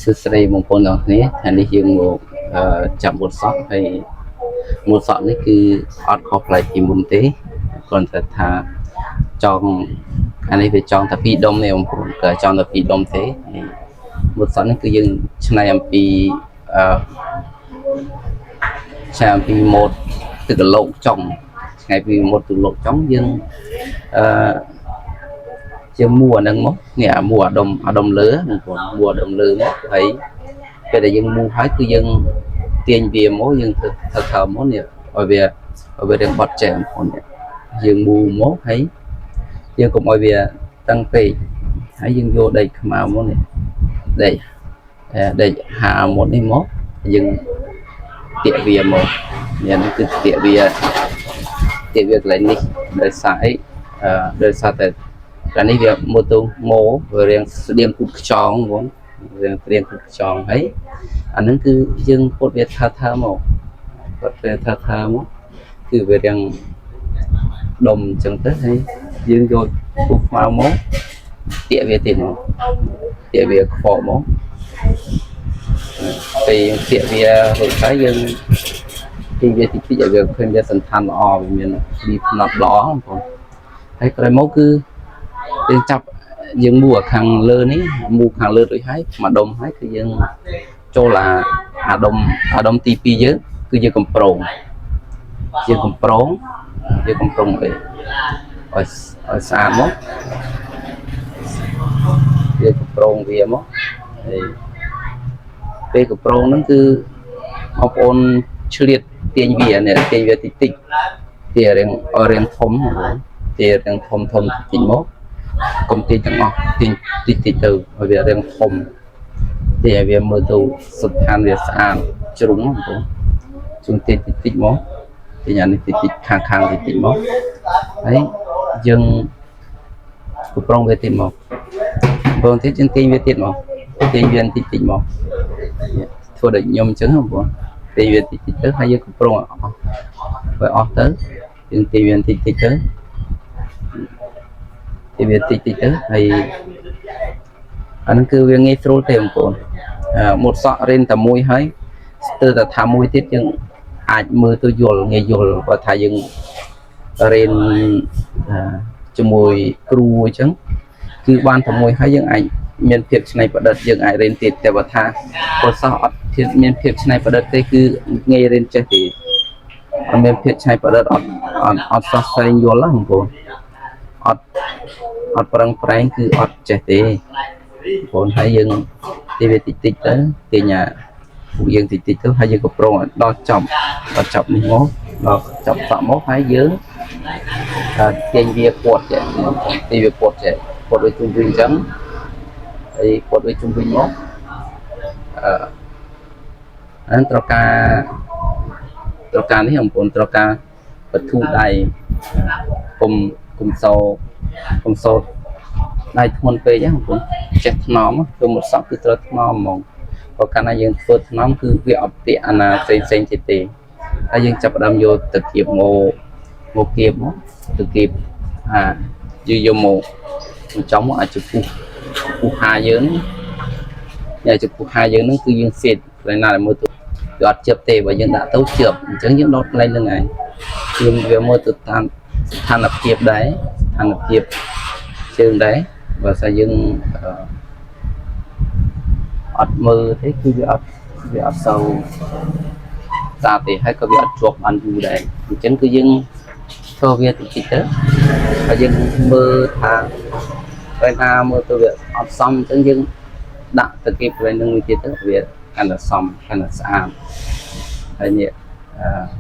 សួស្តីបងប្អូនទាំងគ្នាថ្ងៃនេះយើងមកចាប់មុតសក់ហើយមុតសក់នេះគឺអត់ខុសប្លែកពីមុនទេគ្រាន់តែថាចង់អានេះវាចង់តែពីរដុំទេបងប្អូនក៏ចង់តែពីរដុំទេហើយមុតសក់នេះគឺយើងឆ្នៃអំពីម៉ូតទឹកកលោកចុងឆ្នៃពីម៉ូតទឹកកលោកចុងយើងជាមួអាហ្នឹងមកនេះអាមួអាដុំលើបងប្អូនមួអាដុំលើមកហើយពេលដែលយើងមូហើយគឺយើងទាញវាមកយើងធ្វើមកនេះឲ្យវារៀងបត់ចែបងប្អូនយើងមូមកហើយយើងកុំឲ្យវាតឹងពេកហើយយើងយកដីខ្មៅមកនេះដីហាមុតនេះមកយើងទាក់វាមកនេះគឺទាក់វាកន្លែងនេះដោយសារអីដោយសារតែតែនេះវាមកទៅមកវារៀងស្តៀងពុតខ្យងបងរៀងពុតខ្យងហើយអាហ្នឹងគឺយើងពុតវាថាមកពុតវាថាមកគឺវារៀងដុំអញ្ចឹងទៅហើយយើងយកពុះខ្មៅមកទាក់វាទៀតមកទាក់វាខ្វក់មកពេលទាក់វារួចហើយយើងទីវាតិចឲ្យវាឃើញវាសន្តានល្អវាមានពីផ្នត់ល្អបងប្អូនហើយក្រោយមកគឺយើងចាប់យើងមូខាងលើនេះមូខាងលើរួចហើយមកដុំហើយគឺយើងចូលអាដុំទី2យើងគឺយើងកំប្រងអីឲ្យស្អាតមកយើងកំប្រងវាមកហើយពេលកំប្រងហ្នឹងគឺបងប្អូនឆ្លៀតទាញវានេះទាញវាតិចទារៀងធំទារៀងធំតិចមកកុំទាញទាំងអស់ទាញតិចទៅឲ្យវារៀងធំទាញឲ្យវាមើលទៅសុទ្ធខាងវាស្អាតជ្រុងបងប្អូនជុំតិចមកទាញអានេះតិចខាងតិចមកហើយយើងកំប្រងវាទៀតមកបងទៀតយើងទាញវាទៀតមកទាញវាតិចមកធ្វើដូចខ្ញុំអញ្ចឹងបងប្អូនទាញវាតិចទៅហើយយើងកំប្រងអស់ទៅយើងទាញវាតិចទៅវាតិចទៅហើយអាហ្នឹងគឺវាងាយស្រួលទេបងប្អូនមុតសក់រៀនតែមួយហើយស្ទើរតែថាមួយទៀតយើងអាចមើលទៅងាយយល់បើថាយើងរៀនជាមួយគ្រូអញ្ចឹងគឺបានតែមួយហើយយើងអាចមានភាពច្នៃប្រឌិតយើងអាចរៀនទៀតតែបើថាមុតសក់អត់មានភាពច្នៃប្រឌិតទេគឺងាយរៀនចេះទេអត់មានភាពច្នៃប្រឌិតអត់សោះស្វែងយល់ណាបងប្អូនអត់ប្រឹងប្រែងគឺអត់ចេះទេបងប្អូនហើយយើងទីវាតិចទៅទាញពួកយើងតិចទៅហើយយើងក៏ប្រងដល់ចប់នេះមកដល់ចប់សក់មកហើយយើងទាញវាពត់ចេះទីវាពត់ចេះពត់ដូចជុំវិញអញ្ចឹងហើយពត់ដូចជុំវិញមកអានត្រូវការនេះបងប្អូនត្រូវការបធូរដៃគុំសោតដៃធ្ងន់ពេកហ្នឹងបងប្អូនចេះថ្នមធ្វើមុតសក់គឺត្រូវថ្នមហ្មងបើកាលណាយើងធ្វើថ្នមគឺវាអត់ទាក់អាណាផ្សេងទៀតទេហើយយើងចាប់ផ្ដើមយកទៅគៀបមកគៀបមកទៅគៀបយកមកចំមកអាចពុះហាយើងនេះចំពុះហាយើងហ្នឹងគឺយើងសេតកន្លែងណាដែលមើលទៅវាអត់ជិបទេបើយើងដាក់ទៅជិបអញ្ចឹងយើងដុតកន្លែងហ្នឹងឯងគឺវាមើលទៅតាមស្ថានភាពដែរស្ថានភាពជើងដែរបើស្អីយើងអត់មើលទេគឺវាអត់សូវស្អាតទេហើយក៏វាអត់ជាប់បានយូរដែរអញ្ចឹងគឺយើងធ្វើវាតិចទៅហើយយើងមើលថាពេលណាមើលទៅវាអត់សមអញ្ចឹងយើងដាក់ទៅគេផ្លេងនឹងមួយទៀតទៅវាកាន់តែសមកាន់តែស្អាតហើយនេះ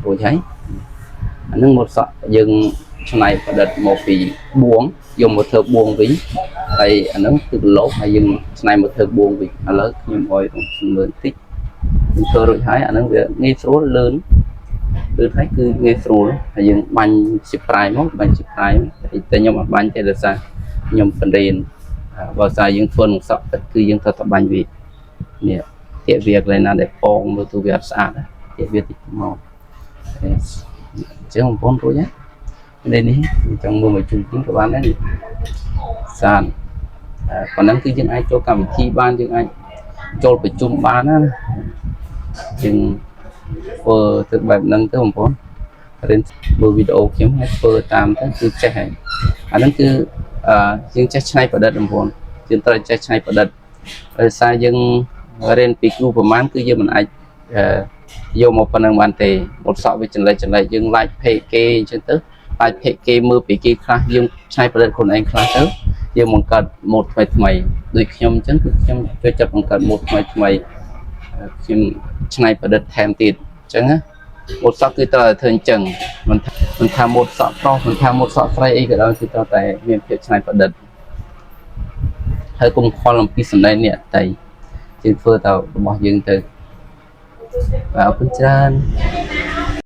រួចហើយអានឹងមុតសក់យើងឆ្នៃប្រឌិតមកពីបួងយកមកធ្វើបួងវិញហើយអាហ្នឹងគឺប្លោកហើយយើងឆ្នៃមកធ្វើបួងវិញឥឡូវខ្ញុំអុយមើលតិចខ្ញុំធ្វើរួចហើយអាហ្នឹងវាងាយស្រួលលឿនហើយគឺងាយស្រួលហើយយើងបាញ់ជាប្រៃមកបាញ់ជាប្រៃតែខ្ញុំអត់បាញ់ទេដោយសារខ្ញុំបរៀនបើស្អីយើងធ្វើនឹងសក់ទឹកគឺយើងត្រូវតែបាញ់វានេះទាក់វាកន្លែងណាដែលពងមើលទៅវាអត់ស្អាតទាក់វាតិចមកអញ្ចឹងបងប្អូនរួចហើយនេះចង់មើលមកជុំវិញក៏បានដែរសានប៉ុណ្ណឹងគឺយើងអាចចូលកម្មវិធីបានយើងអាច ចូលប្រជុំបានណាយើងធ្វើទឹកបែបហ្នឹងទៅបងប្អូនរៀនមើលវីដេអូខ្ញុំហើយធ្វើតាមទៅគឺចេះហើយអាហ្នឹងគឺយើងចេះច្នៃប្រឌិតបងប្អូនយើងត្រូវចេះច្នៃប្រឌិតដោយសារយើងរៀនពីគ្រូប្រមាណគឺយើងមិនអាចយកមកប៉ុណ្្នឹងបានទេបទសក់វាចន្លែកយើង like page គេអញ្ចឹងទៅ like page គេមើលពីគេខ្លះយើងច្នៃប្រឌិតខ្លួនឯងខ្លះទៅយើងបង្កើតម៉ូដថ្មីដូចខ្ញុំអញ្ចឹងគឺខ្ញុំចូលចិត្តបង្កើតម៉ូដថ្មីខ្ញុំច្នៃប្រឌិតថែមទៀតអញ្ចឹងណាម៉ូដសក់គឺត្រូវតែធ្វើអញ្ចឹងមិនថាម៉ូដសក់ប្រុសមិនថាម៉ូដសក់ស្រីអីក៏ដោយគឺត្រូវតែមានភាពច្នៃប្រឌិតហើយកុំខ្វល់អំពីសម្ដែងអ្នកដទៃយើងធ្វើទៅរបស់យើងទៅអរគុណច្រើន